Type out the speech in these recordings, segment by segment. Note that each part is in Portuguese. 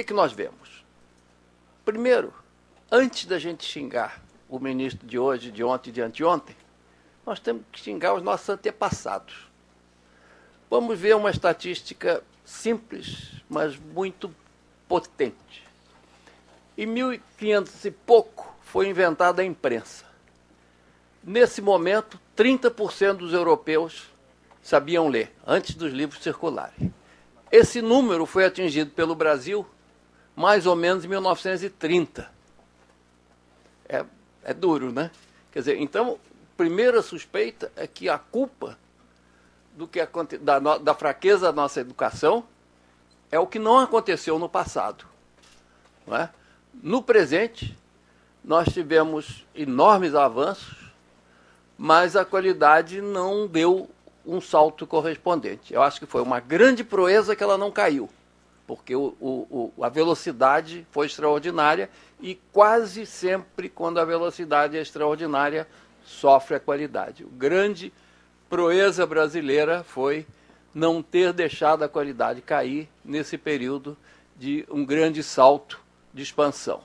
que nós vemos? Primeiro, antes da gente xingar o ministro de hoje, de ontem e de anteontem, nós temos que xingar os nossos antepassados. Vamos ver uma estatística simples, mas muito potente. Em 1500 e pouco foi inventada a imprensa. Nesse momento, 30% dos europeus sabiam ler, antes dos livros circularem. Esse número foi atingido pelo Brasil mais ou menos em 1930. É duro, né? Quer dizer, então, primeira suspeita é que a culpa da fraqueza da nossa educação é o que não aconteceu no passado. Não é? No presente, nós tivemos enormes avanços, mas a qualidade não deu um salto correspondente. Eu acho que foi uma grande proeza que ela não caiu, porque a velocidade foi extraordinária e quase sempre, quando a velocidade é extraordinária, sofre a qualidade. O grande proeza brasileira foi não ter deixado a qualidade cair nesse período de um grande salto de expansão.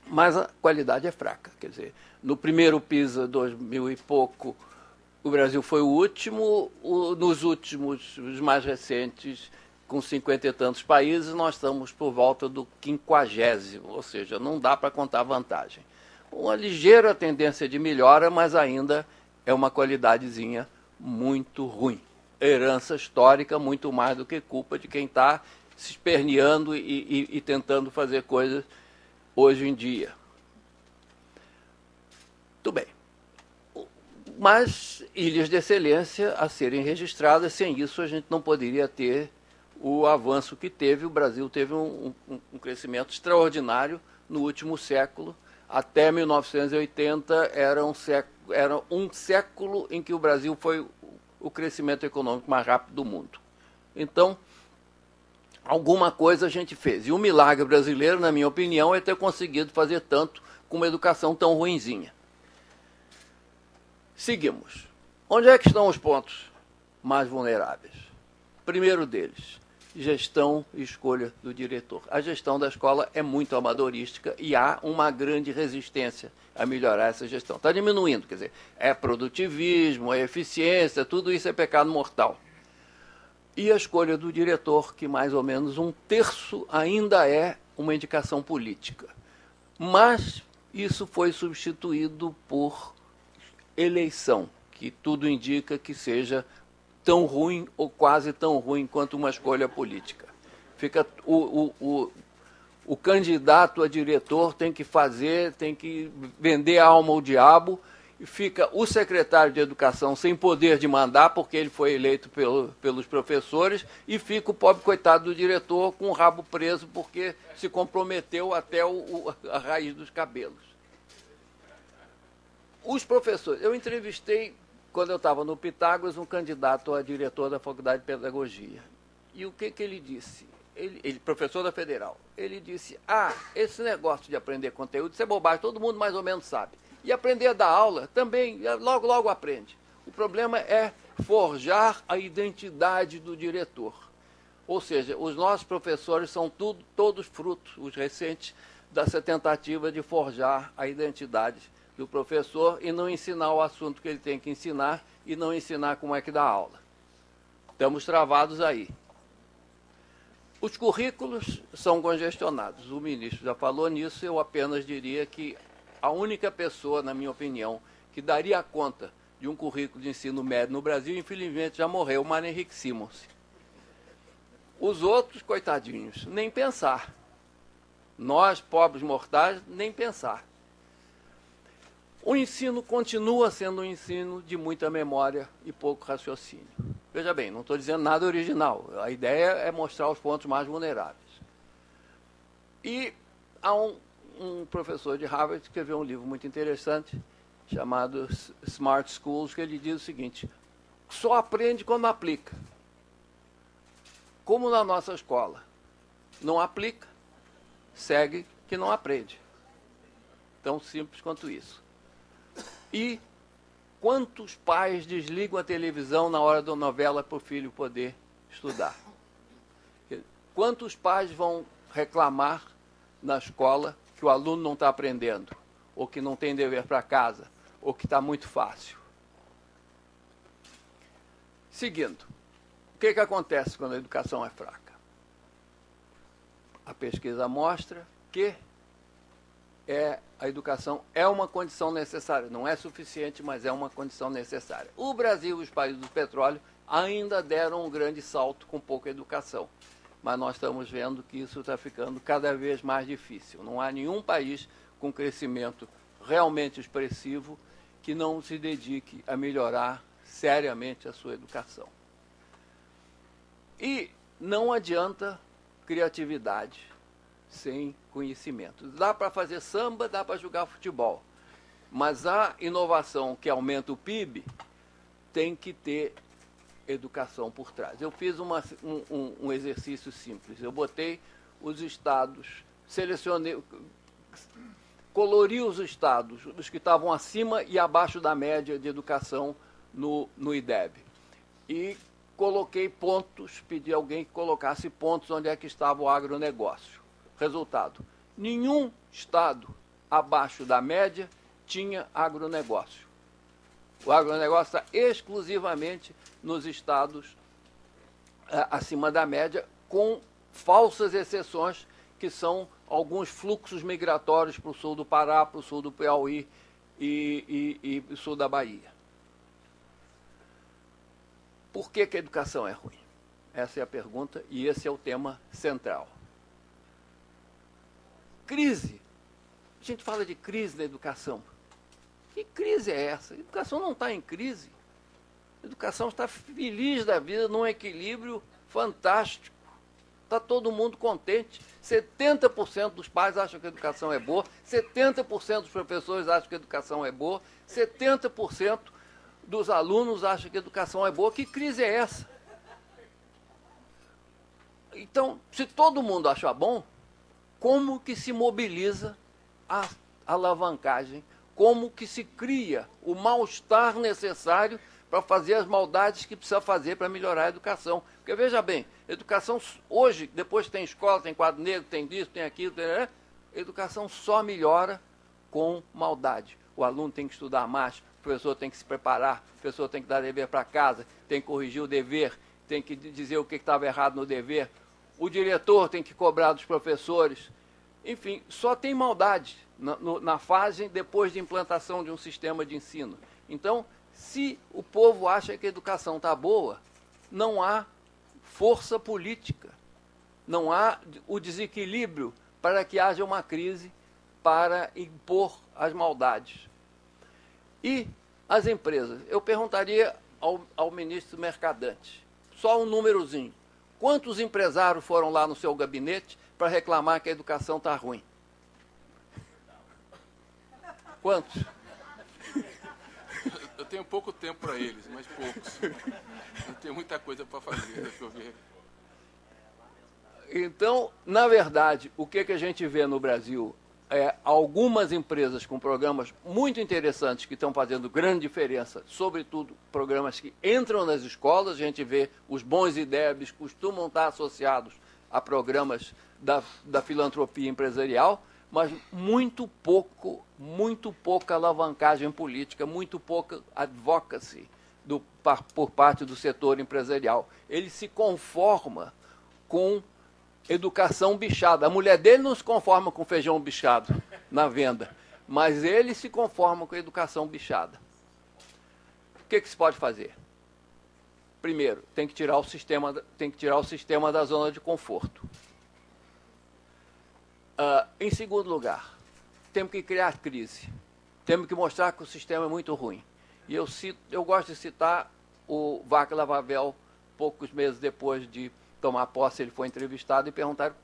Mas a qualidade é fraca. Quer dizer, no primeiro PISA 2000 e pouco, o Brasil foi o último. Nos últimos, os mais recentes, com 50 e tantos países, nós estamos por volta do 50º, ou seja, não dá para contar vantagem. Uma ligeira tendência de melhora, mas ainda é uma qualidadezinha muito ruim. Herança histórica, muito mais do que culpa de quem está se esperneando e tentando fazer coisas hoje em dia. Tudo bem. Mas ilhas de excelência a serem registradas, sem isso a gente não poderia ter o avanço que teve. O Brasil teve um crescimento extraordinário no último século. Até 1980 era um século em que o Brasil foi o crescimento econômico mais rápido do mundo. Então, alguma coisa a gente fez. E o milagre brasileiro, na minha opinião, é ter conseguido fazer tanto com uma educação tão ruinzinha. Seguimos. Onde é que estão os pontos mais vulneráveis? Primeiro deles, gestão e escolha do diretor. A gestão da escola é muito amadorística e há uma grande resistência a melhorar essa gestão. Está diminuindo, quer dizer, é produtivismo, é eficiência, tudo isso é pecado mortal. E a escolha do diretor, que mais ou menos 1/3 ainda é uma indicação política. Mas isso foi substituído por eleição, que tudo indica que seja tão ruim ou quase tão ruim quanto uma escolha política. Fica o candidato a diretor tem que vender a alma ao diabo, e fica o secretário de educação sem poder de mandar, porque ele foi eleito pelos professores, e fica o pobre coitado do diretor com o rabo preso, porque se comprometeu até a raiz dos cabelos. Os professores, eu entrevistei, quando eu estava no Pitágoras, um candidato a diretor da Faculdade de Pedagogia. E o que ele disse? Ele, professor da Federal, ele disse, esse negócio de aprender conteúdo, isso é bobagem, todo mundo mais ou menos sabe. E aprender a dar aula também, logo, logo aprende. O problema é forjar a identidade do diretor. Ou seja, os nossos professores são todos frutos, os recentes, dessa tentativa de forjar a identidade do professor e não ensinar o assunto que ele tem que ensinar e não ensinar como é que dá aula. Estamos travados aí. Os currículos são congestionados. O ministro já falou nisso, eu apenas diria que a única pessoa, na minha opinião, que daria conta de um currículo de ensino médio no Brasil, infelizmente já morreu, o Mário Henrique Simons. Os outros, coitadinhos, nem pensar. Nós, pobres mortais, nem pensar. O ensino continua sendo um ensino de muita memória e pouco raciocínio. Veja bem, não estou dizendo nada original. A ideia é mostrar os pontos mais vulneráveis. E há um professor de Harvard que escreveu um livro muito interessante, chamado Smart Schools, que ele diz o seguinte, só aprende quando aplica. Como na nossa escola não aplica, segue que não aprende. Tão simples quanto isso. E quantos pais desligam a televisão na hora da novela para o filho poder estudar? Quantos pais vão reclamar na escola que o aluno não está aprendendo, ou que não tem dever para casa, ou que está muito fácil? Seguindo, o que acontece quando a educação é fraca? A pesquisa mostra que a educação é uma condição necessária. Não é suficiente, mas é uma condição necessária. O Brasil e os países do petróleo ainda deram um grande salto com pouca educação. Mas nós estamos vendo que isso está ficando cada vez mais difícil. Não há nenhum país com crescimento realmente expressivo que não se dedique a melhorar seriamente a sua educação. E não adianta criatividade sem conhecimento. Dá para fazer samba, dá para jogar futebol, mas a inovação que aumenta o PIB tem que ter educação por trás. Eu fiz um exercício simples. Eu botei os estados, selecionei, colori os estados, os que estavam acima e abaixo da média de educação no IDEB. E coloquei pontos, pedi a alguém que colocasse pontos onde é que estava o agronegócio. Resultado, nenhum estado abaixo da média tinha agronegócio. O agronegócio está exclusivamente nos estados acima da média, com falsas exceções, que são alguns fluxos migratórios para o sul do Pará, para o sul do Piauí e sul da Bahia. Por que a educação é ruim? Essa é a pergunta e esse é o tema central. Crise. A gente fala de crise da educação. Que crise é essa? A educação não está em crise. A educação está feliz da vida, num equilíbrio fantástico. Está todo mundo contente. 70% dos pais acham que a educação é boa, 70% dos professores acham que a educação é boa, 70% dos alunos acham que a educação é boa. Que crise é essa? Então, se todo mundo acha bom, como que se mobiliza a alavancagem? Como que se cria o mal-estar necessário para fazer as maldades que precisa fazer para melhorar a educação? Porque, veja bem, educação hoje, depois tem escola, tem quadro negro, tem isso, tem aquilo, a educação só melhora com maldade. O aluno tem que estudar mais, o professor tem que se preparar, o professor tem que dar dever para casa, tem que corrigir o dever, tem que dizer o que estava errado no dever, o diretor tem que cobrar dos professores. Enfim, só tem maldade na fase depois de implantação de um sistema de ensino. Então, se o povo acha que a educação está boa, não há força política, não há o desequilíbrio para que haja uma crise para impor as maldades. E as empresas? Eu perguntaria ao ministro Mercadante, só um númerozinho. Quantos empresários foram lá no seu gabinete para reclamar que a educação está ruim? Quantos? Eu tenho pouco tempo para eles, mas poucos. Eu tenho muita coisa para fazer, deixa eu ver. Então, na verdade, o que a gente vê no Brasil é algumas empresas com programas muito interessantes que estão fazendo grande diferença, sobretudo programas que entram nas escolas. A gente vê os bons IDEBs costumam estar associados a programas da filantropia empresarial, mas muito pouca alavancagem política, muito pouca advocacy por parte do setor empresarial. Ele se conforma com educação bichada. A mulher dele não se conforma com feijão bichado na venda, mas ele se conforma com a educação bichada. O que se pode fazer? Primeiro, tem que tirar o sistema da zona de conforto. Em segundo lugar, temos que criar crise. Temos que mostrar que o sistema é muito ruim. E eu gosto de citar o Václav Havel, poucos meses depois de tomar posse. Ele foi entrevistado e perguntaram: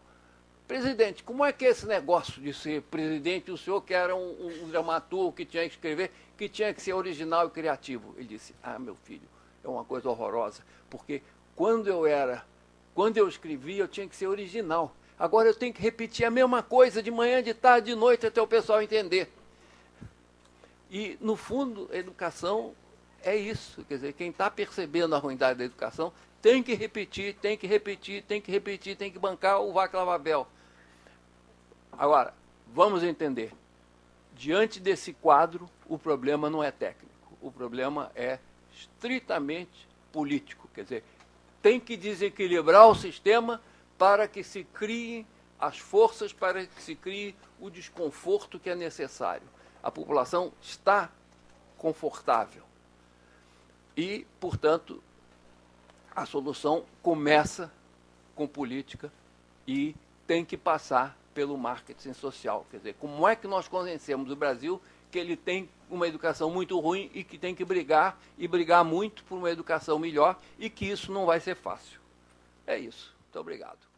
presidente, como é que é esse negócio de ser presidente? O senhor que era um dramaturgo que tinha que escrever, que tinha que ser original e criativo. Ele disse: meu filho, é uma coisa horrorosa, porque quando eu escrevia, eu tinha que ser original. Agora eu tenho que repetir a mesma coisa de manhã, de tarde, de noite, até o pessoal entender. E, no fundo, a educação é isso. Quer dizer, quem está percebendo a ruindade da educação Tem que repetir, tem que repetir, tem que repetir, tem que bancar o Václav Havel. Agora, vamos entender. Diante desse quadro, o problema não é técnico. O problema é estritamente político. Quer dizer, tem que desequilibrar o sistema para que se criem as forças, para que se crie o desconforto que é necessário. A população está confortável. E, portanto, a solução começa com política e tem que passar pelo marketing social. Quer dizer, como é que nós convencemos o Brasil que ele tem uma educação muito ruim e que tem que brigar, e brigar muito por uma educação melhor, e que isso não vai ser fácil. É isso. Muito obrigado.